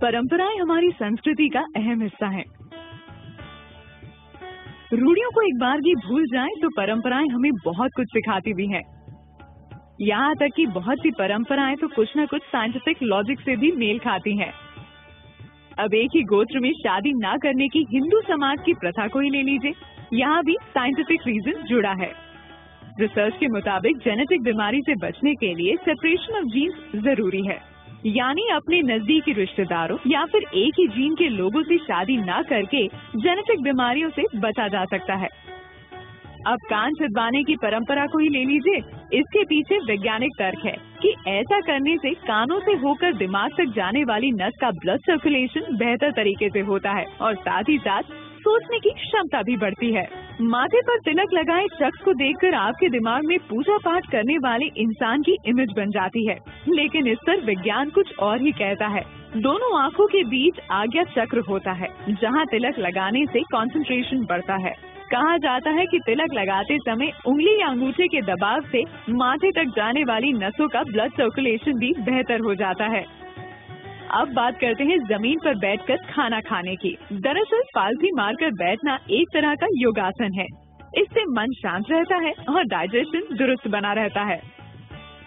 परंपराएं हमारी संस्कृति का अहम हिस्सा हैं। रूढ़ियों को एक बार भी भूल जाएं तो परंपराएं हमें बहुत कुछ सिखाती भी हैं। यहाँ तक कि बहुत सी परंपराएं तो कुछ न कुछ साइंटिफिक लॉजिक से भी मेल खाती हैं। अब एक ही गोत्र में शादी ना करने की हिंदू समाज की प्रथा को ही ले लीजिए, यहाँ भी साइंटिफिक रीजन जुड़ा है। रिसर्च के मुताबिक जेनेटिक बीमारी से बचने के लिए सेपरेशन ऑफ जीन्स जरूरी है, यानी अपने नजदीकी रिश्तेदारों या फिर एक ही जीन के लोगों से शादी ना करके जेनेटिक बीमारियों से बचा जा सकता है। अब कान छिदवाने की परंपरा को ही ले लीजिए, इसके पीछे वैज्ञानिक तर्क है कि ऐसा करने से कानों से होकर दिमाग तक जाने वाली नस का ब्लड सर्कुलेशन बेहतर तरीके से होता है और साथ ही साथ सोचने की क्षमता भी बढ़ती है। माथे पर तिलक लगाए शख्स को देखकर आपके दिमाग में पूजा पाठ करने वाले इंसान की इमेज बन जाती है, लेकिन इस पर विज्ञान कुछ और ही कहता है। दोनों आँखों के बीच आज्ञा चक्र होता है, जहाँ तिलक लगाने से कंसंट्रेशन बढ़ता है। कहा जाता है कि तिलक लगाते समय उंगली या अंगूठे के दबाव से माथे तक जाने वाली नसों का ब्लड सर्कुलेशन भी बेहतर हो जाता है। अब बात करते हैं जमीन पर बैठकर खाना खाने की। दरअसल पालथी मारकर बैठना एक तरह का योगासन है। इससे मन शांत रहता है और डाइजेशन दुरुस्त बना रहता है।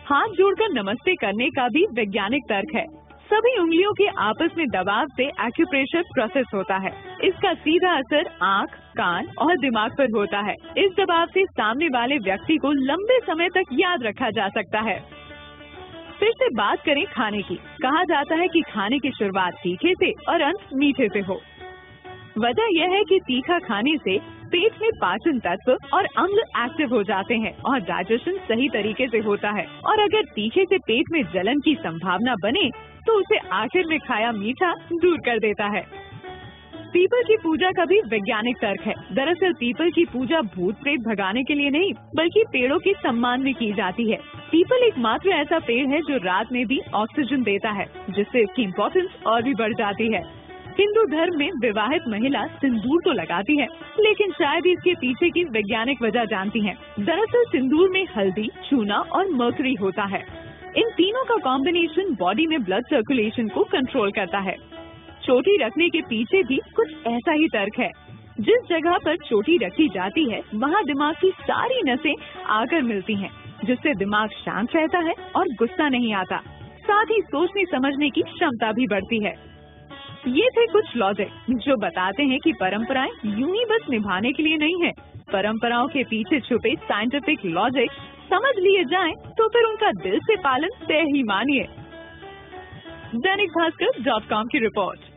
हाथ जोड़कर नमस्ते करने का भी वैज्ञानिक तर्क है। सभी उंगलियों के आपस में दबाव से एक्यूप्रेशर प्रोसेस होता है। इसका सीधा असर आँख, कान और दिमाग पर होता है। इस दबाव से सामने वाले व्यक्ति को लंबे समय तक याद रखा जा सकता है। फिर से बात करें खाने की। कहा जाता है कि खाने की शुरुआत तीखे से और अंत मीठे से हो। वजह यह है कि तीखा खाने से पेट में पाचन तत्व और अम्ल एक्टिव हो जाते हैं और डाइजेशन सही तरीके से होता है। और अगर तीखे से पेट में जलन की संभावना बने तो उसे आखिर में खाया मीठा दूर कर देता है। पीपल की पूजा का भी वैज्ञानिक तर्क है। दरअसल पीपल की पूजा भूत प्रेत भगाने के लिए नहीं, बल्कि पेड़ों के सम्मान में की जाती है। पीपल एकमात्र ऐसा पेड़ है जो रात में भी ऑक्सीजन देता है, जिससे इसकी इम्पोर्टेंस और भी बढ़ जाती है। हिंदू धर्म में विवाहित महिला सिंदूर तो लगाती है, लेकिन शायद इसके पीछे की वैज्ञानिक वजह जानती है। दरअसल सिंदूर में हल्दी, चूना और मर्करी होता है। इन तीनों का कॉम्बिनेशन बॉडी में ब्लड सर्कुलेशन को कंट्रोल करता है। चोटी रखने के पीछे भी कुछ ऐसा ही तर्क है। जिस जगह पर चोटी रखी जाती है वहाँ दिमाग की सारी नसें आकर मिलती हैं, जिससे दिमाग शांत रहता है और गुस्सा नहीं आता। साथ ही सोचने समझने की क्षमता भी बढ़ती है। ये थे कुछ लॉजिक जो बताते हैं कि परंपराएं यूं ही बस निभाने के लिए नहीं है। परंपराओं के पीछे छुपे साइंटिफिक लॉजिक समझ लिए जाएं तो फिर उनका दिल से पालन तय ही मानिए। दैनिक भास्कर.com की रिपोर्ट।